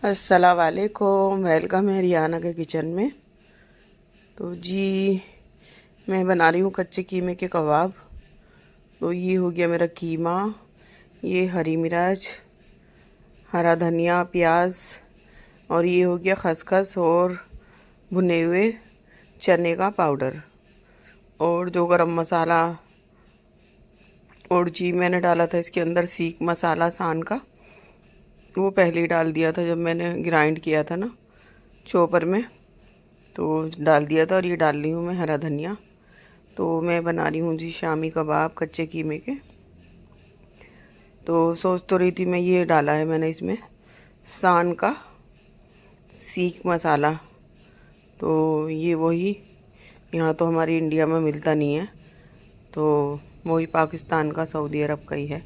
अस्सलाम वालेकुम, वेलकम है रियाना के किचन में। तो जी मैं बना रही हूँ कच्चे कीमे के कबाब। तो ये हो गया मेरा कीमा, ये हरी मिर्च, हरा धनिया, प्याज, और ये हो गया खसखस और भुने हुए चने का पाउडर, और जो गरम मसाला, और जी मैंने डाला था इसके अंदर सीख मसाला सान का, वो पहले ही डाल दिया था जब मैंने ग्राइंड किया था ना चॉपर में, तो डाल दिया था। और ये डाल रही हूँ मैं हरा धनिया। तो मैं बना रही हूँ जी शामी कबाब कच्चे कीमे के। तो सोच तो रही थी मैं, ये डाला है मैंने इसमें सान का सीख मसाला। तो ये वही यहाँ तो हमारी इंडिया में मिलता नहीं है, तो वही पाकिस्तान का, सऊदी अरब का ही है।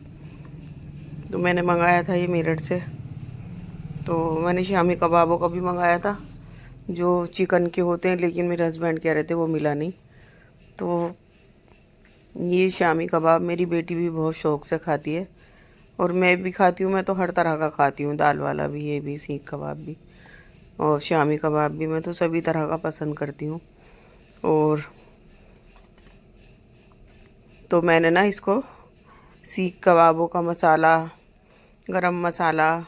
तो मैंने मंगाया था ये मेरठ से। तो मैंने शामी कबाबों का भी मंगाया था जो चिकन के होते हैं, लेकिन मेरे हस्बैंड कह रहे थे वो मिला नहीं। तो ये शामी कबाब मेरी बेटी भी बहुत शौक़ से खाती है, और मैं भी खाती हूँ। मैं तो हर तरह का खाती हूँ, दाल वाला भी, ये भी, सीख कबाब भी और शामी कबाब भी। मैं तो सभी तरह का पसंद करती हूँ। और तो मैंने ना इसको सीख कबाबों का मसाला, गरम मसाला,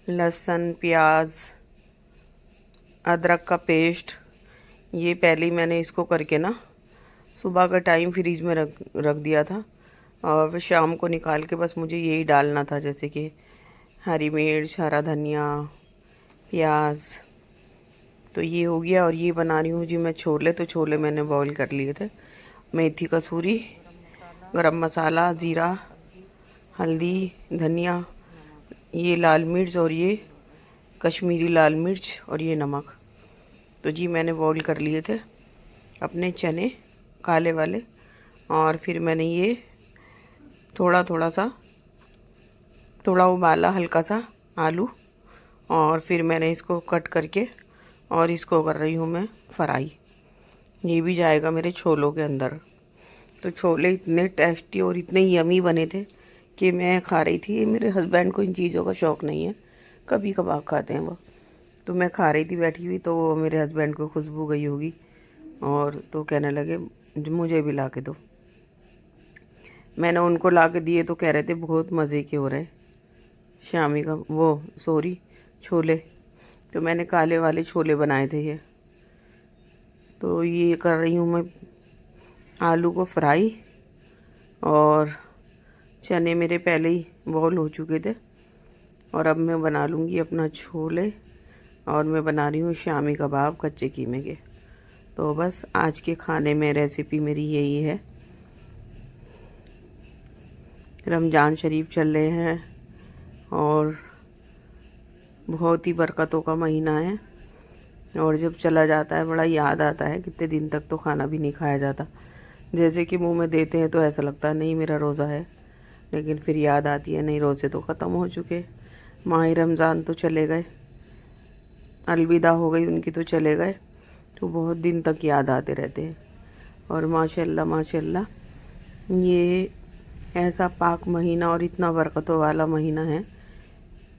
लहसुन, प्याज, अदरक का पेस्ट, ये पहले ही मैंने इसको करके ना सुबह का टाइम फ्रीज में रख रख दिया था, और फिर शाम को निकाल के बस मुझे यही डालना था, जैसे कि हरी मिर्च, हरा धनिया, प्याज। तो ये हो गया। और ये बना रही हूँ जी मैं छोले। तो छोले मैंने बॉईल कर लिए थे। मेथी, कसूरी, गरम मसाला, ज़ीरा, हल्दी, धनिया, ये लाल मिर्च, और ये कश्मीरी लाल मिर्च, और ये नमक। तो जी मैंने बॉईल कर लिए थे अपने चने काले वाले, और फिर मैंने ये थोड़ा उबाला हल्का सा आलू, और फिर मैंने इसको कट करके और इसको कर रही हूँ मैं फ्राई। ये भी जाएगा मेरे छोलों के अंदर। तो छोले इतने टेस्टी और इतने यमी बने थे कि मैं खा रही थी। मेरे हस्बैंड को इन चीज़ों का शौक़ नहीं है, कभी कभार खाते हैं वो। तो मैं खा रही थी बैठी हुई, तो मेरे हस्बैंड को खुशबू गई होगी, और तो कहने लगे मुझे भी ला के दो। मैंने उनको ला के दिए तो कह रहे थे बहुत मज़े के हो रहे शामी का, वो सॉरी छोले। तो मैंने काले वाले छोले बनाए थे ये। तो ये कर रही हूँ मैं आलू को फ्राई, और चने मेरे पहले ही बॉईल हो चुके थे। और अब मैं बना लूँगी अपना छोले, और मैं बना रही हूँ शामी कबाब कच्चे कीमे के। तो बस आज के खाने में रेसिपी मेरी यही है। रमज़ान शरीफ चल रहे हैं, और बहुत ही बरकतों का महीना है, और जब चला जाता है बड़ा याद आता है। कितने दिन तक तो खाना भी नहीं खाया जाता, जैसे कि मुंह में देते हैं तो ऐसा लगता है नहीं मेरा रोज़ा है, लेकिन फिर याद आती है नहीं रोज़े तो ख़त्म हो चुके, माह रमज़ान तो चले गए, अलविदा हो गई उनकी तो चले गए। तो बहुत दिन तक याद आते रहते हैं। और माशाल्लाह माशाल्लाह ये ऐसा पाक महीना और इतना बरकतों वाला महीना है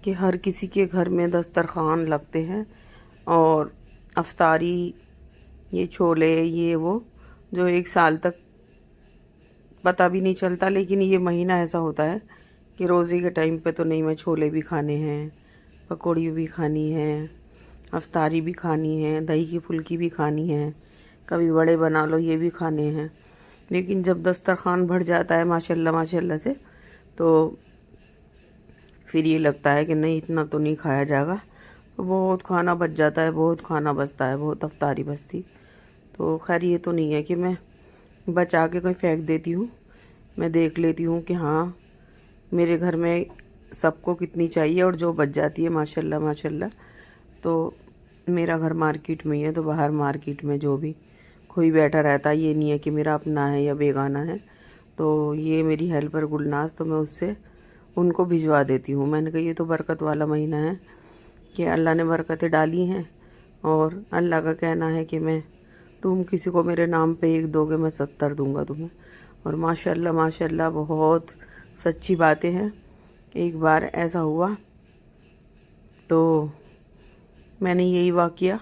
कि हर किसी के घर में दस्तरखान लगते हैं, और अफ्तारी, ये छोले, ये वो, जो एक साल तक पता भी नहीं चलता। लेकिन ये महीना ऐसा होता है कि रोज़े के टाइम पे तो नहीं, मैं छोले भी खाने हैं, पकौड़ी भी खानी है, अफ्तारी भी खानी है, दही की फुल्की भी खानी है, कभी बड़े बना लो ये भी खाने हैं। लेकिन जब दस्तरखान भर जाता है माशाल्लाह माशाल्लाह से, तो फिर ये लगता है कि नहीं इतना तो नहीं खाया जाएगा। तो बहुत खाना बच जाता है, बहुत खाना बचता है, बहुत अफ्तारी बचती। तो खैर ये तो नहीं है कि मैं बचा के कहीं फेंक देती हूँ। मैं देख लेती हूँ कि हाँ मेरे घर में सबको कितनी चाहिए, और जो बच जाती है माशाल्लाह माशाल्लाह। तो मेरा घर मार्केट में ही है, तो बाहर मार्केट में जो भी कोई बैठा रहता है, ये नहीं है कि मेरा अपना है या बेगाना है। तो ये मेरी हेल्पर गुलनाज, तो मैं उससे उनको भिजवा देती हूँ। मैंने कहा ये तो बरकत वाला महीना है कि अल्लाह ने बरकतें डाली हैं, और अल्लाह का कहना है कि मैं, तुम किसी को मेरे नाम पे एक दोगे मैं 70 दूंगा तुम्हें। और माशाल्लाह माशाल्लाह बहुत सच्ची बातें हैं। एक बार ऐसा हुआ तो मैंने यही वाक़या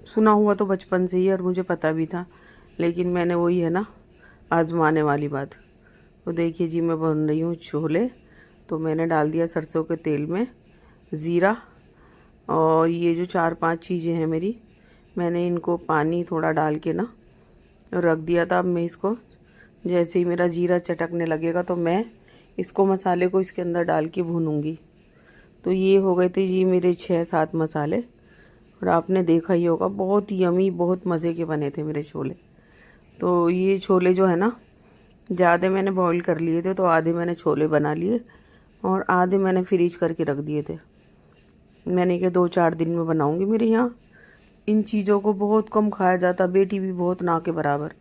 सुना हुआ तो बचपन से ही और मुझे पता भी था, लेकिन मैंने वही है ना आजमाने वाली बात। तो देखिए जी, मैं बन रही हूँ छोले। तो मैंने डाल दिया सरसों के तेल में ज़ीरा, और ये जो 4-5 चीज़ें हैं मेरी, मैंने इनको पानी थोड़ा डाल के ना रख दिया था। अब मैं इसको, जैसे ही मेरा जीरा चटकने लगेगा तो मैं इसको मसाले को इसके अंदर डाल के भूनूंगी। तो ये हो गए थे जी मेरे 6-7 मसाले, और आपने देखा ही होगा बहुत यमी, बहुत मज़े के बने थे मेरे छोले। तो ये छोले जो है ना, ज़्यादा मैंने बॉईल कर लिए थे, तो आधे मैंने छोले बना लिए और आधे मैंने फ्रीज करके रख दिए थे। मैंने कहा 2-4 दिन में बनाऊंगी। मेरे यहाँ इन चीज़ों को बहुत कम खाया जाता, बेटी भी बहुत ना के बराबर,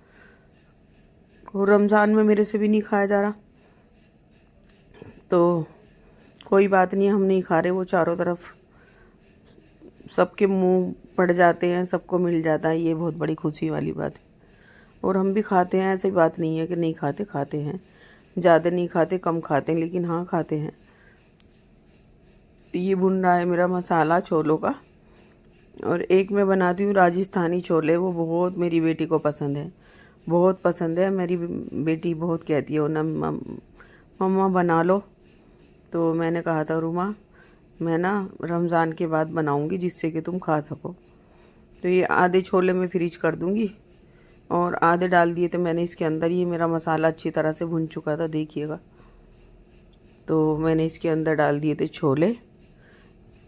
और रमज़ान में मेरे से भी नहीं खाया जा रहा। तो कोई बात नहीं, हम नहीं खा रहे, वो चारों तरफ सबके मुंह पड़ जाते हैं, सबको मिल जाता है, ये बहुत बड़ी खुशी वाली बात है। और हम भी खाते हैं, ऐसी बात नहीं है कि नहीं खाते, खाते हैं। ज़्यादा नहीं खाते, कम खाते हैं, लेकिन हाँ खाते हैं। ये भुन रहा है मेरा मसाला छोलों का। और एक मैं बनाती हूँ राजस्थानी छोले, वो बहुत मेरी बेटी को पसंद है, बहुत पसंद है। मेरी बेटी बहुत कहती है ना, मम्मा बना लो। तो मैंने कहा था रुमा, मैं ना रमज़ान के बाद बनाऊंगी जिससे कि तुम खा सको। तो ये आधे छोले मैं फ्रीज कर दूंगी और आधे डाल दिए थे मैंने इसके अंदर। ये मेरा मसाला अच्छी तरह से भुन चुका था, देखिएगा। तो मैंने इसके अंदर डाल दिए थे छोले,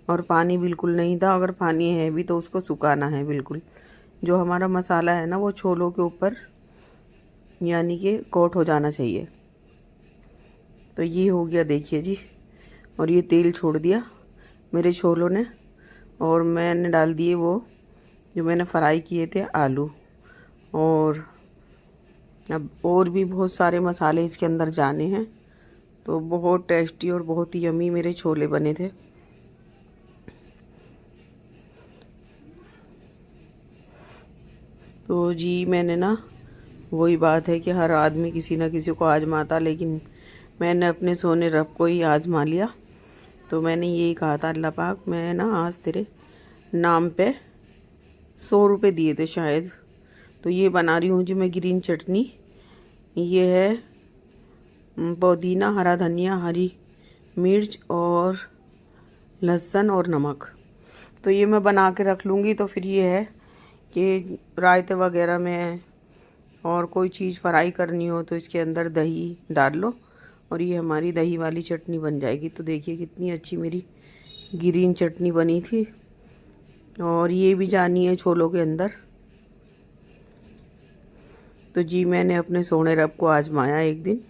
और पानी बिल्कुल नहीं था। अगर पानी है भी तो उसको सुखाना है बिल्कुल। जो हमारा मसाला है ना, वो छोलों के ऊपर यानी कि कोट हो जाना चाहिए। तो ये हो गया, देखिए जी। और ये तेल छोड़ दिया मेरे छोलों ने, और मैंने डाल दिए वो जो मैंने फ्राई किए थे आलू। और अब और भी बहुत सारे मसाले इसके अंदर जाने हैं। तो बहुत टेस्टी और बहुत ही यमी मेरे छोले बने थे। तो जी मैंने ना, वही बात है कि हर आदमी किसी ना किसी को आजमाता, लेकिन मैंने अपने सोने रब को ही आजमा लिया। तो मैंने यही कहा था, अल्लाह पाक मैं ना आज तेरे नाम पे 100 रुपये दिए थे शायद। तो ये बना रही हूँ जी मैं ग्रीन चटनी। ये है पुदीना, हरा धनिया, हरी मिर्च और लहसुन और नमक। तो ये मैं बना के रख लूँगी। तो फिर ये है कि रायते वगैरह में और कोई चीज़ फ्राई करनी हो तो इसके अंदर दही डाल लो, और ये हमारी दही वाली चटनी बन जाएगी। तो देखिए कितनी अच्छी मेरी ग्रीन चटनी बनी थी। और ये भी जानी है छोलों के अंदर। तो जी मैंने अपने सोने रब को आजमाया एक दिन,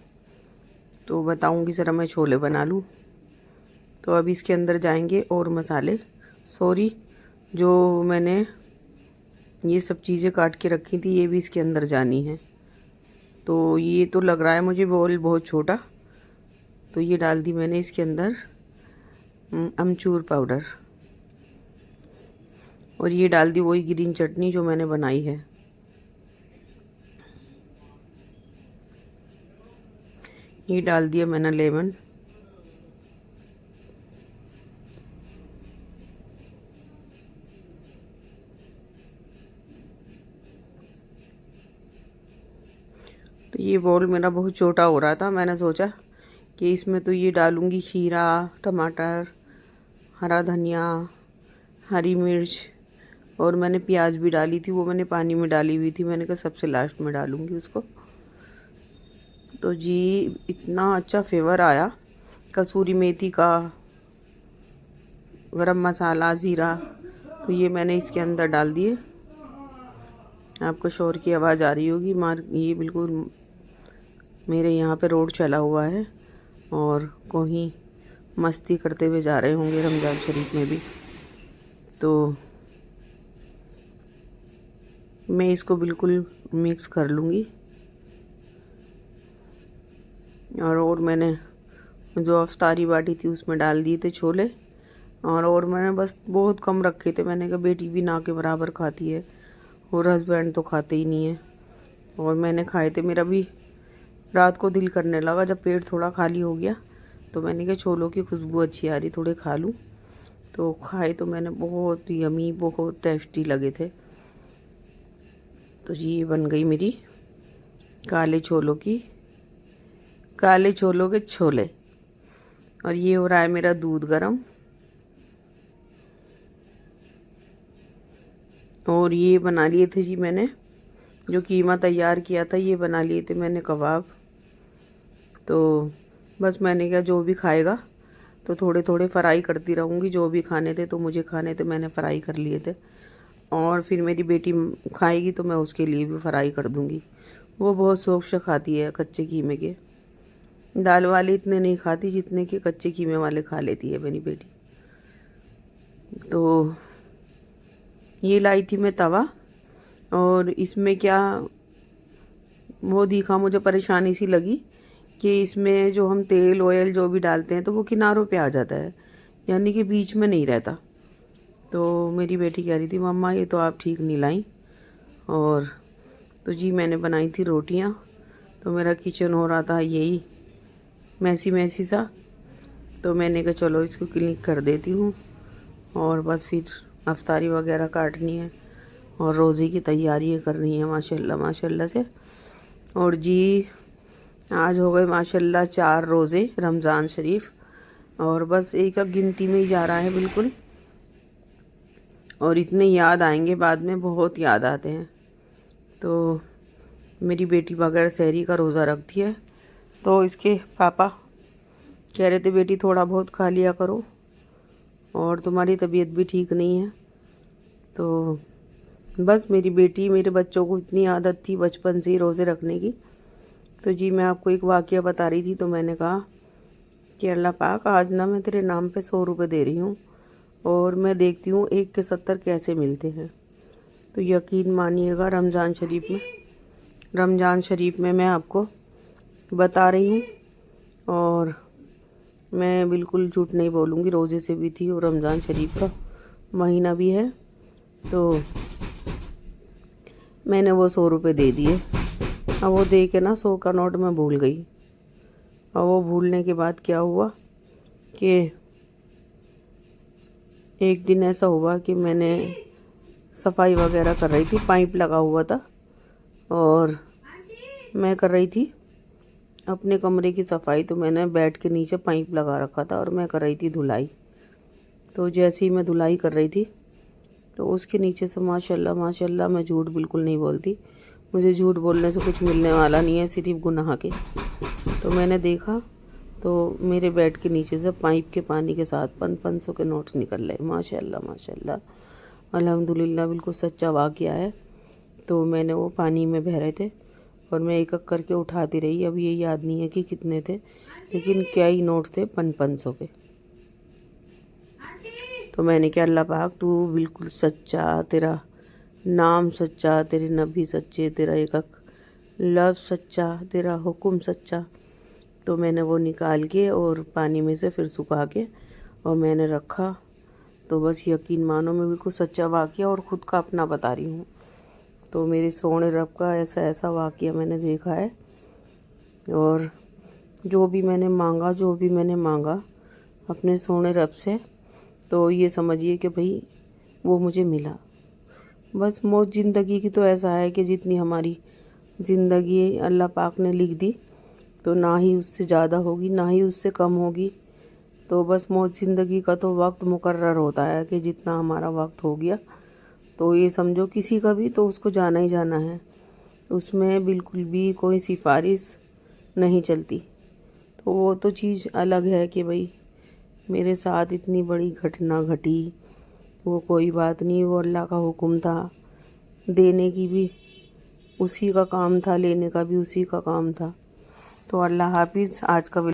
तो बताऊंगी ज़रा मैं छोले बना लूँ। तो अब इसके अंदर जाएंगे और मसाले। सॉरी, जो मैंने ये सब चीज़ें काट के रखी थी ये भी इसके अंदर जानी है। तो ये तो लग रहा है मुझे बोल बहुत छोटा। तो ये डाल दी मैंने इसके अंदर अमचूर पाउडर, और ये डाल दी वही ग्रीन चटनी जो मैंने बनाई है। ये डाल दिया मैंने लेमन। तो ये बॉल मेरा बहुत छोटा हो रहा था, मैंने सोचा कि इसमें तो ये डालूंगी खीरा, टमाटर, हरा धनिया, हरी मिर्च, और मैंने प्याज भी डाली थी, वो मैंने पानी में डाली हुई थी। मैंने कहा सबसे लास्ट में डालूंगी उसको। तो जी इतना अच्छा फ्लेवर आया कसूरी मेथी का, गरम मसाला, ज़ीरा। तो ये मैंने इसके अंदर डाल दिए। आपको शोर की आवाज़ आ रही होगी, ये बिल्कुल मेरे यहाँ पे रोड चला हुआ है और कोई मस्ती करते हुए जा रहे होंगे रमज़ान शरीफ में भी। तो मैं इसको बिल्कुल मिक्स कर लूँगी। और मैंने जो अफ्तारी बाटी थी उसमें डाल दिए थे छोले, और मैंने बस बहुत कम रखे थे। मैंने कहा बेटी भी ना के बराबर खाती है और हस्बैंड तो खाते ही नहीं है, और मैंने खाए थे। मेरा भी रात को दिल करने लगा जब पेट थोड़ा खाली हो गया, तो मैंने कहा छोलों की खुशबू अच्छी आ रही, थोड़े खा लूँ। तो खाए तो मैंने, बहुत यमी, बहुत टेस्टी लगे थे। तो ये बन गई मेरी काले छोले के छोले। और ये हो रहा है मेरा दूध गरम। और ये बना लिए थे जी मैंने, जो कीमा तैयार किया था, ये बना लिए थे मैंने कबाब। तो बस मैंने कहा जो भी खाएगा तो थोड़े थोड़े फ्राई करती रहूँगी, जो भी खाने थे तो मुझे खाने थे, मैंने फ्राई कर लिए थे। और फिर मेरी बेटी खाएगी तो मैं उसके लिए भी फ्राई कर दूँगी। वो बहुत शौक से खाती है कच्चे कीमे के। दाल वाले इतने नहीं खाती जितने कि कच्चे कीमे वाले खा लेती है मेरी बेटी। तो ये लाई थी मैं तवा, और इसमें क्या वो दिखा, मुझे परेशानी सी लगी कि इसमें जो हम तेल ऑयल जो भी डालते हैं तो वो किनारों पे आ जाता है, यानी कि बीच में नहीं रहता। तो मेरी बेटी कह रही थी मम्मा ये तो आप ठीक नहीं लाई। और तो जी मैंने बनाई थी रोटियां। तो मेरा किचन हो रहा था यही मैसी सा, तो मैंने कहा चलो इसको क्लीन कर देती हूँ। और बस फिर अफ्तारी वगैरह काटनी है और रोज़े की तैयारी करनी है माशाल्लाह से। और जी आज हो गए माशाल्लाह 4 रोज़े रमज़ान शरीफ, और बस एक गिनती में ही जा रहा है बिल्कुल। और इतने याद आएंगे बाद में, बहुत याद आते हैं। तो मेरी बेटी बगैर सहरी का रोज़ा रखती है, तो इसके पापा कह रहे थे बेटी थोड़ा बहुत खा लिया करो, और तुम्हारी तबीयत भी ठीक नहीं है। तो बस मेरी बेटी, मेरे बच्चों को इतनी आदत थी बचपन से ही रोज़े रखने की। तो जी मैं आपको एक वाक़या बता रही थी, तो मैंने कहा कि अल्लाह पाक आज ना मैं तेरे नाम पे 100 रुपये दे रही हूँ, और मैं देखती हूँ 1 के 70 कैसे मिलते हैं। तो यकीन मानिएगा रमज़ान शरीफ में मैं आपको बता रही हूँ, और मैं बिल्कुल झूठ नहीं बोलूँगी, रोज़े से भी थी और रमज़ान शरीफ का महीना भी है। तो मैंने वो 100 रुपये दे दिए। अब वो दे के ना 100 का नोट मैं भूल गई। और वो भूलने के बाद क्या हुआ कि एक दिन ऐसा हुआ कि मैंने सफाई वगैरह कर रही थी, पाइप लगा हुआ था, और मैं कर रही थी अपने कमरे की सफाई। तो मैंने बेड के नीचे पाइप लगा रखा था और मैं कर रही थी धुलाई। तो जैसे ही मैं धुलाई कर रही थी तो उसके नीचे से माशाल्लाह, मैं झूठ बिल्कुल नहीं बोलती, मुझे झूठ बोलने से कुछ मिलने वाला नहीं है, सिर्फ गुनाह के। तो मैंने देखा तो मेरे बेड के नीचे से पाइप के पानी के साथ 500 के नोट निकल रहे। माशाल्लाह अल्हम्दुलिल्लाह, बिल्कुल सच्चा वाक़या है। तो मैंने वो पानी में बह रहे थे और मैं एक एक करके उठाती रही। अब ये याद नहीं है कि कितने थे, लेकिन क्या ही नोट थे 500 के। तो मैंने क्या अल्लाह पाक तू बिल्कुल सच्चा, तेरा नाम सच्चा, तेरे नबी सच्चे, तेरा एक लफ्ज़ सच्चा, तेरा हुक्म सच्चा। तो मैंने वो निकाल के और पानी में से फिर सुखा के और मैंने रखा। तो बस यकीन मानो, मैं बिल्कुल सच्चा वाक़या और ख़ुद का अपना बता रही हूँ। तो मेरे सोने रब का ऐसा वाक़या मैंने देखा है, और जो भी मैंने मांगा अपने सोने रब से, तो ये समझिए कि भाई वो मुझे मिला। बस मौत ज़िंदगी की तो ऐसा है कि जितनी हमारी ज़िंदगी अल्लाह पाक ने लिख दी, तो ना ही उससे ज़्यादा होगी ना ही उससे कम होगी। तो बस मौत ज़िंदगी का तो वक्त मुकर्रर होता है कि जितना हमारा वक्त हो गया, तो ये समझो किसी का भी तो उसको जाना ही जाना है, उसमें बिल्कुल भी कोई सिफारिश नहीं चलती। तो वो तो चीज़ अलग है कि भाई मेरे साथ इतनी बड़ी घटना घटी, वो कोई बात नहीं, वो अल्लाह का हुक्म था। देने की भी उसी का काम था, लेने का भी उसी का काम था। तो अल्लाह हाफिज़। आज का